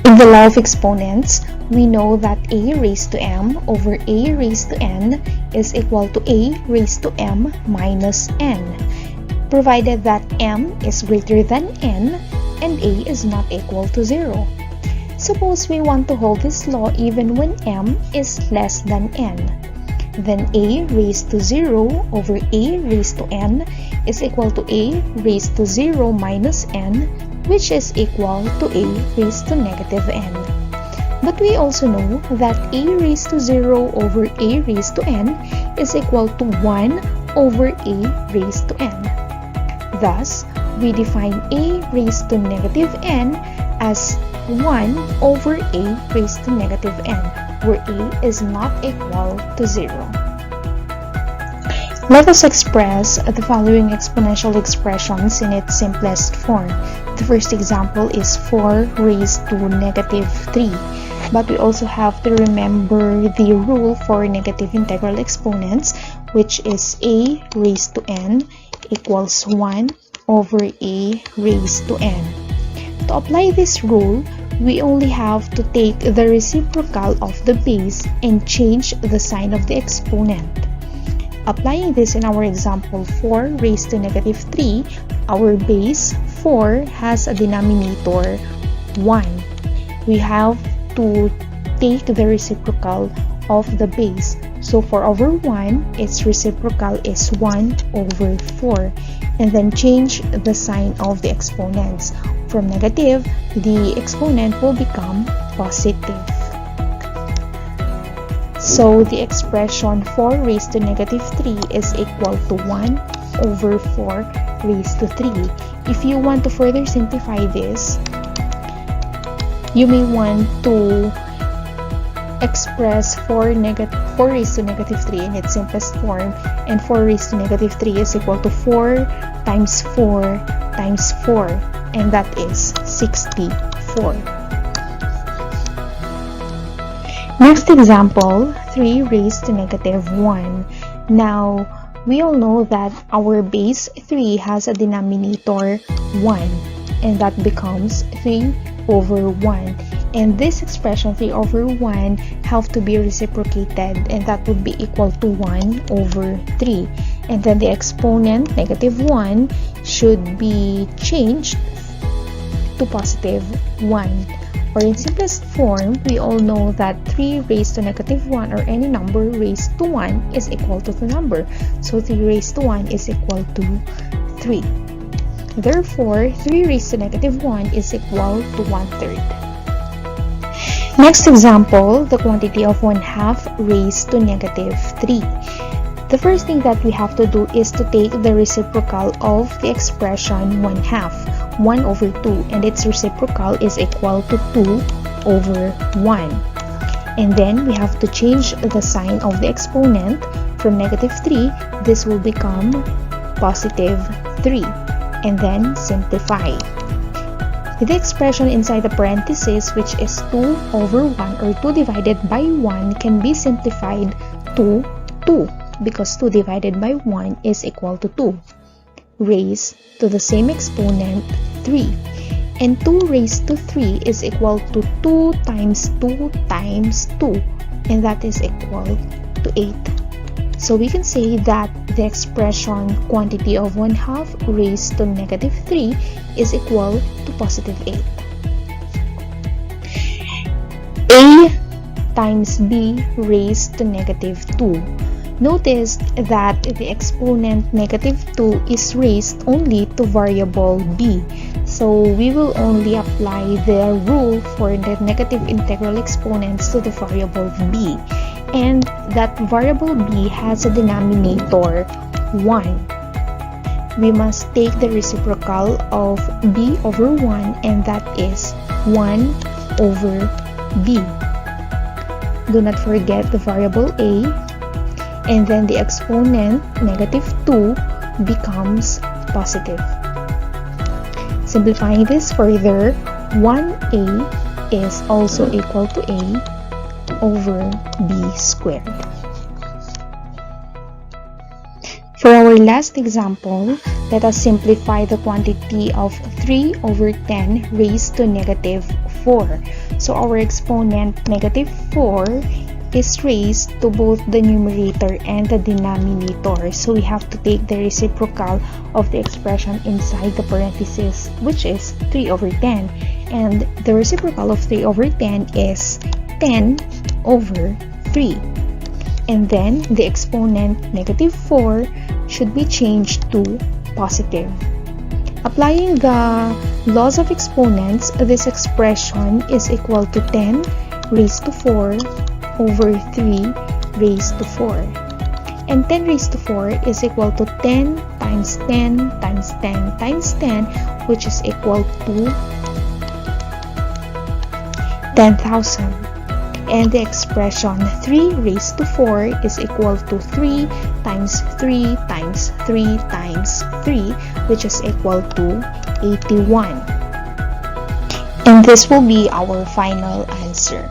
In the law of exponents, we know that a raised to m over a raised to n is equal to a raised to m minus n, provided that m is greater than n and a is not equal to 0. Suppose we want to hold this law even when m is less than n. Then a raised to 0 over a raised to n is equal to a raised to 0 minus n, which is equal to a raised to negative n. But we also know that a raised to 0 over a raised to n is equal to 1 over a raised to n. Thus, we define a raised to negative n as 1 over a raised to negative n, where a is not equal to 0. Let us express the following exponential expressions in its simplest form. The first example is 4 raised to negative 3. But we also have to remember the rule for negative integral exponents, which is a raised to n equals 1 over a raised to n. To apply this rule, we only have to take the reciprocal of the base and change the sign of the exponent. Applying this in our example 4 raised to negative 3, our base 4 has a denominator 1. We have to take the reciprocal of the base. So 4 over 1, its reciprocal is 1 over 4. And then change the sign of the exponents. From negative, the exponent will become positive. So the expression 4 raised to negative 3 is equal to 1 over 4 raised to 3. If you want to further simplify this, you may want to express 4 raised to negative 3 in its simplest form, and 4 raised to negative 3 is equal to 4 times 4 times 4, and that is 64. Next example, 3 raised to negative 1. Now, we all know that our base 3 has a denominator 1, and that becomes 3 over 1. And this expression 3 over 1 have to be reciprocated, and that would be equal to 1 over 3. And then the exponent, negative 1, should be changed to positive 1. Or in simplest form, we all know that 3 raised to negative 1 or any number raised to 1 is equal to the number. So 3 raised to 1 is equal to 3. Therefore, 3 raised to negative 1 is equal to 1/3. Next example, the quantity of 1/2 raised to negative 3. The first thing that we have to do is to take the reciprocal of the expression 1/2, 1 over 2, and its reciprocal is equal to 2 over 1. And then we have to change the sign of the exponent. From negative 3, this will become positive 3, and then simplify. The expression inside the parenthesis, which is 2 over 1 or 2 divided by 1, can be simplified to 2, because 2 divided by 1 is equal to 2. Raised to the same exponent 3, and 2 raised to 3 is equal to 2 times 2 times 2, and that is equal to 8. So we can say that the expression quantity of 1/2 raised to negative 3 is equal to positive 8. A times b raised to negative 2. Notice that the exponent negative 2 is raised only to variable b. So we will only apply the rule for the negative integral exponents to the variable b. And that variable b has a denominator 1. We must take the reciprocal of b over 1, and that is 1 over b. Do not forget the variable a, and then the exponent negative 2 becomes positive. Simplifying this further, 1a is also equal to a over b squared. For our our last example, let us simplify the quantity of 3 over 10 raised to negative 4. So our exponent negative 4 is raised to both the numerator and the denominator. So we have to take the reciprocal of the expression inside the parenthesis, which is 3 over 10. And the reciprocal of 3 over 10 is 10 over 3. And then the exponent negative 4 should be changed to positive. Applying the laws of exponents, this expression is equal to 10 raised to 4 over 3 raised to 4. And 10 raised to 4 is equal to 10 times 10 times 10 times 10, which is equal to 10,000. And the expression 3 raised to 4 is equal to 3 times 3 times 3 times 3, which is equal to 81. And this will be our final answer.